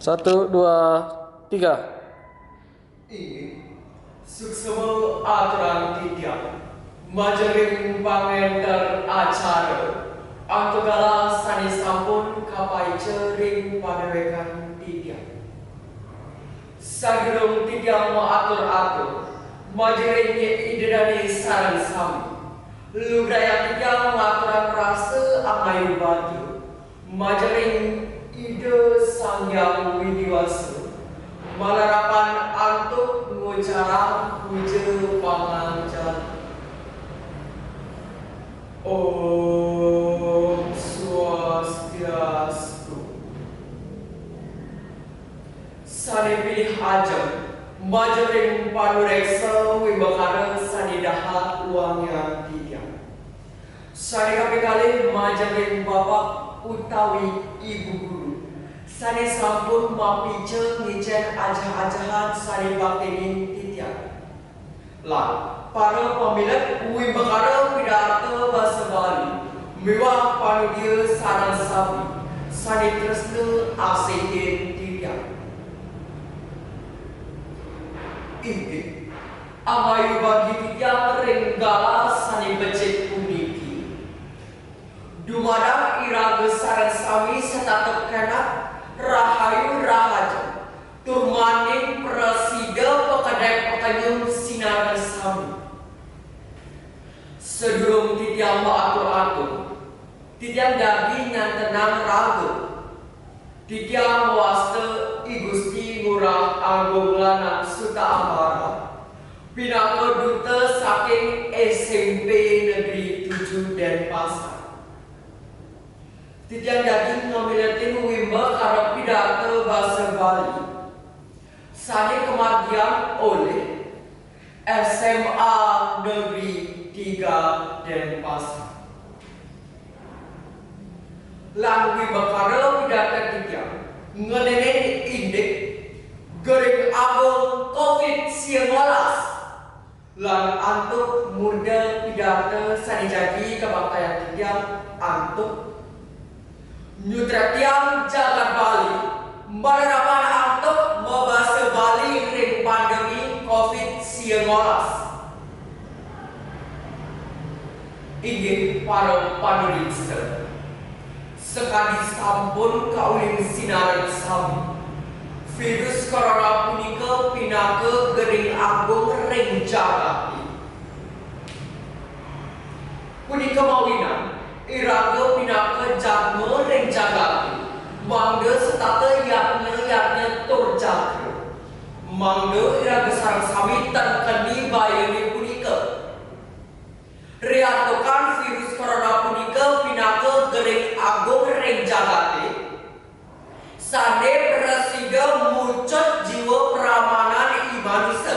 Satu, dua, tiga. Ini suksema aturan tiga majeling pangenter acara antogala sani sampun kapai cering padewekan tiga sagedung tiga mengatur-atur majelingnya idedani saran sami ludaya tiga mengaturan rasa amayu batu majeling ide sangyang widiwasa malarapan antuk ngucara puja pangancan. Om Swastiastu. Sani pilih ajam majeling panureksa wimbakana sani dahat uangnya tiga. Sani kapikali majeling bapak utawi ibu guru. Sani sampun mapice ngicen ajah-ajahan sani baktenin titian. Lan, para pemilik wimbakana pidato bahasa Bali, mewah panudia saran sabi, sani tresna asehin titian. Ini, amayu bagi titian renggala sani becek puniki. Dumada iraga saran sami setatap kanak rahayu rahaja turmaning presida pekedai pekanyum sinar sami sedurung titiang atur-atur titiang dagi nyantenang raga titiang wasta igusti ngurah agung lanang suta ambara pinaka duta saking SMP Negeri 7 Denpasar. Titiang daging ngamilatin wimba karena pidato bahasa Bali. Sani kematian oleh SMA Negeri 3 Denpasar. Lan wimba karena pidato titiang ngenenen indek gering agung COVID-19. Lan antuk muda pidato sani jadi kebaktian titiang antuk Nyutratiang jagat Bali Mararapan antuk membahasa Bali ring pandemi COVID-19. Inggih para panuliksa sekali sampun kauling sinaran sami virus corona punika pinaka gering agung ring jagati punika mawinan iraga pinaka jagme ring jagati mangga setata yaknya tur jagre mangga iraga sareng sami terkeni bayani punika riatokan virus corona punika pinaka gering agung ring jagati sane prasiga mucut jiwa peramanan imanisa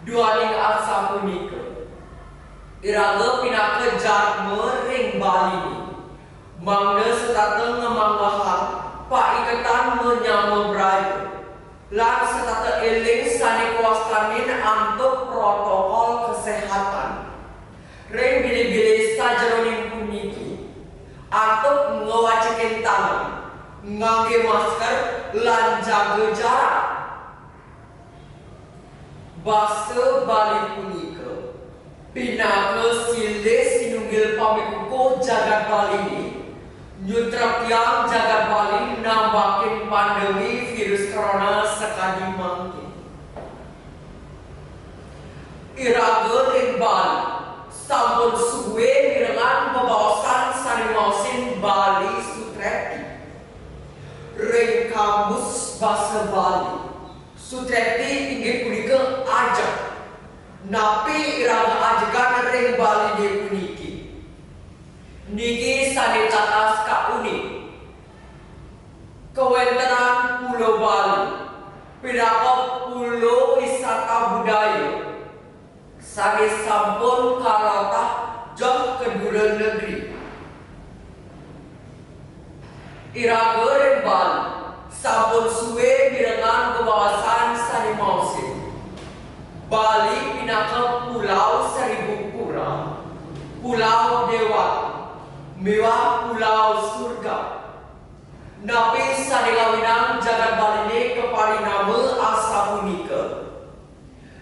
duaning asa punika iraga pinaka jagme ring Bali mangga setata ngemanggahan paikatan menyama beraya lan setata eling sani kuastanin antuk protokol kesehatan ring bili-bili sajeroning puniki antuk ngewacekin tangan ngangge masker lan jaga jarak basa Bali punika pinaka silih sinunggil pamikuko jagat Bali ini nyutraptiang jagat Bali nambakin pandemi virus corona sekali mangkin iraga ring Bali sampun suwe mirengan bebawasan sani mausin Bali Sutreti ring kamus bahasa Bali Sutreti inggih punika ajak napi iraga ajegan ring Bali di puniki niki sani catas ka unik kewentenan Pulau Bali pinaka pulau wisata budaya sani sampun kalatah jauh kedua negeri iraga ring Bali sampun suwe mirengan kebawasan sani mausin Bali pinaka pulau seribu pura pulau dewa mewah pulau surga Napi sanilawinang jagat baline keparinama asa punika.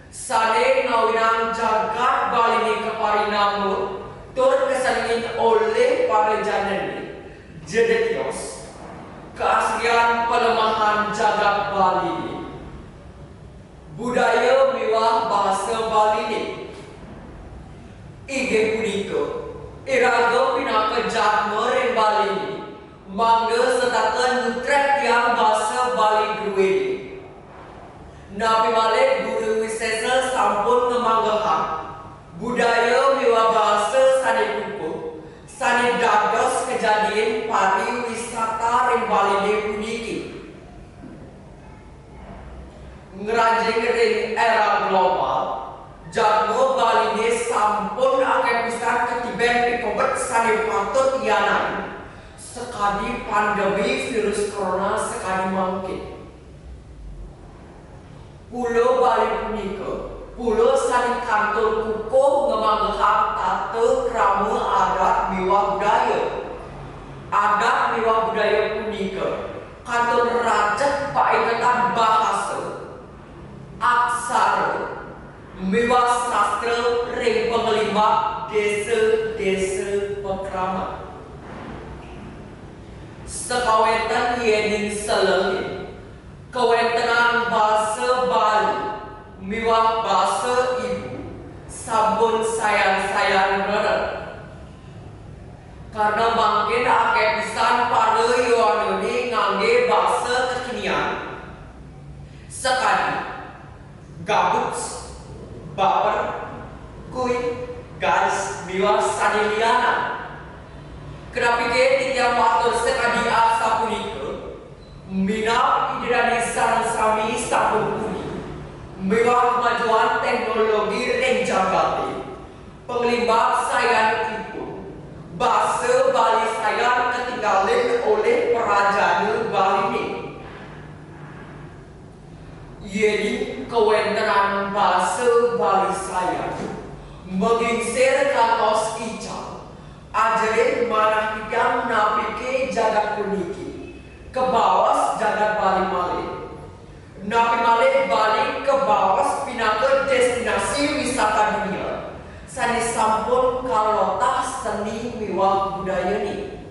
Sane ngawinang jagat baline keparinama tur kesalingin oleh para janani jedetios keaslian pelemahan jagat baline. Budaya miwah bahasa baline. Ige punika iraga pinaka jatma reng baline. Mangga setatan nutrek yang bahasa Bali Gruwedi. Nabi Malik guru wisesa sampun ngemanggahan budaya miwa bahasa sane kuku sane dados kejadian pariwisata ring Bali puniki. Ngeranjing ring era global, jadmo Bali sampun akeh pisan ketiben pikobet sane patut iyanan. Sekali pandemi virus corona sekali mungkin. Pulau Bali punika, pulau sani kantor kukuh ngemanggahan tata krama adat miwa budaya. Adat miwa budaya punika, kantor rajak paeketan bahasa, aksara, miwa sastra ring pengelima desa-desa pekraman. Sekawetan yening selengin kawetenan bahasa Bali miwah bahasa ibu sampun sayang-sayang reret karena mungkin akeh pisan para yoanuni ngangge bahasa kekinian sekali gabut baper kuy gas miwah saniliana. Kenapa tiap waktu sekali asa punika minat idirani sarang sami sapun puni mewah kemajuan teknologi ring jagati penglibat sayan ibu bahasa Bali sayan ketinggalan oleh perajaan Bali ini. Yeni kewenteran bahasa Bali sayan menginsir kantos ica ajarin manah yang napike jagat puniki ke bawas jagat Bali Malik. Napi Malik Bali ke bawas pinaka destinasi wisata dunia. Sani sampun kalotah seni miwah budaya ni.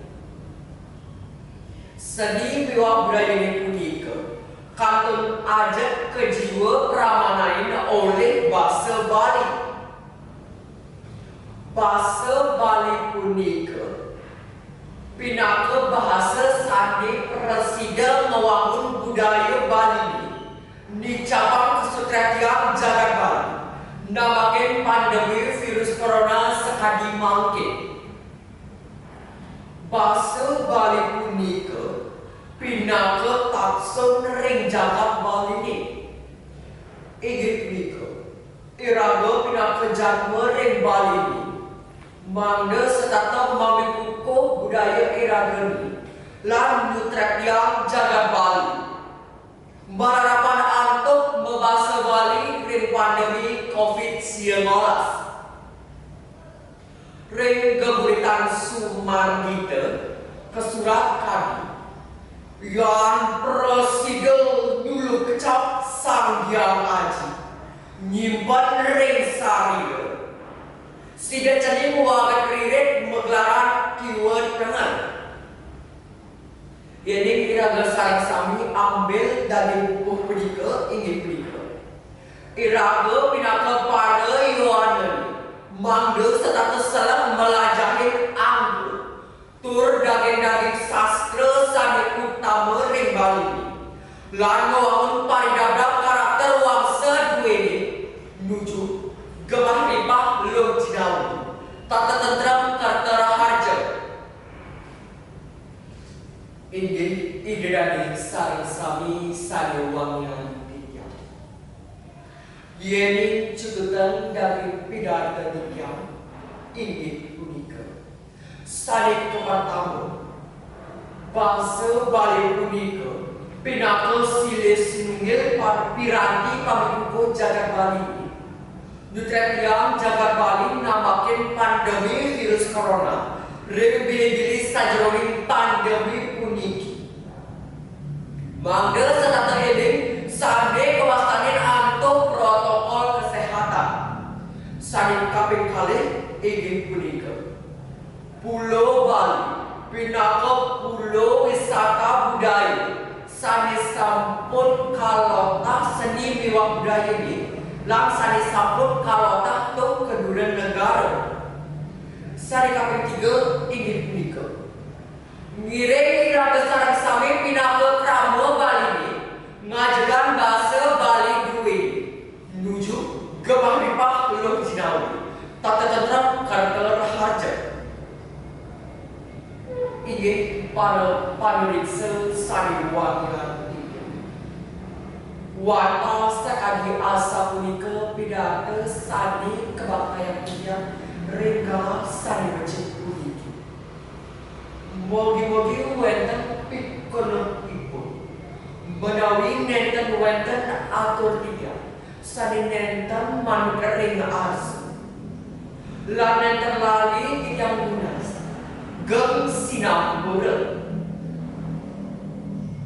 Seni miwah budaya ni punika kantun ajak ke jiwa pramanain oleh bahasa Bali. Bahasa Bali punika pinaka bahasa sandi presida ngewangun budaya Bali ni cabang kesutretian jagat Bali namakin pandemi virus corona sekadi mangke. Bahasa Bali punika pinaka taksun ring jagat Bali ni. Inggih punika iraga pinaka jatma ring Bali ni. Mangga setata mami kukuh budaya iragani lan nutrek yang jagat Bali. Mararapan antuk membahasa Bali ring pandemi COVID-19. Ring geburitan Sumardita kesurat kami yang prosedur dulu kecap sang yang aji nyimpan ring sario. Tidak jadi muagat riret meglaran keyword dengan. Ini iraga saling sami ambil dari buku pedika ingin pedika. Iraga pinaka pada yohanan mangga status salam melajahin anggur. Tur daging-daging sastra sani utama ring Bali. Lan ngawang paridabdak karakter wangsa duweni nuju gemah ribah lo jinawi tata tentram kartara harja. Inggih idrani saring sami sane wangian tiang. Yeni cututan dari pidarta tiang inggih punika sane kemartamu bahasa Bali punika pinaka silis nunggil piranti pamikuko jagat Bali. Nutrek yang jagat Bali namakin pandemi virus corona. Ring bili-bili sajroning pandemi puniki. Mangga setata eling sade kewastanin antuk protokol kesehatan. Saking kaping kalih inggih punika Pulau Bali pinaka pulau wisata budaya sanes sampun kalotah seni miwah budaya ini lan sanes sampun kalotah tung keduren negara. Sari kaping 3 inggih punika ngiring iraga sareng sami pinaka krama Bali ini ngajegan bahasa Bali duwe nuju gemah ripah luh jinawi tata tentrem karakter harja. Inggih para pamirsa sami wangiran wata sakadi asa punika pidato sani kebaktian punya rega sani becik puniki. Mogi-mogi wenten pikonopipun menawi nenten wenten atur tiga sani nenten manut ring asu lan nenten lali tiyang lunas geng sinambura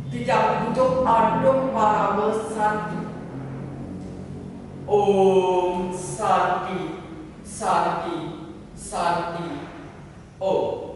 tidak untuk aduk para santi. Om Santi, Santi, Santi. Om.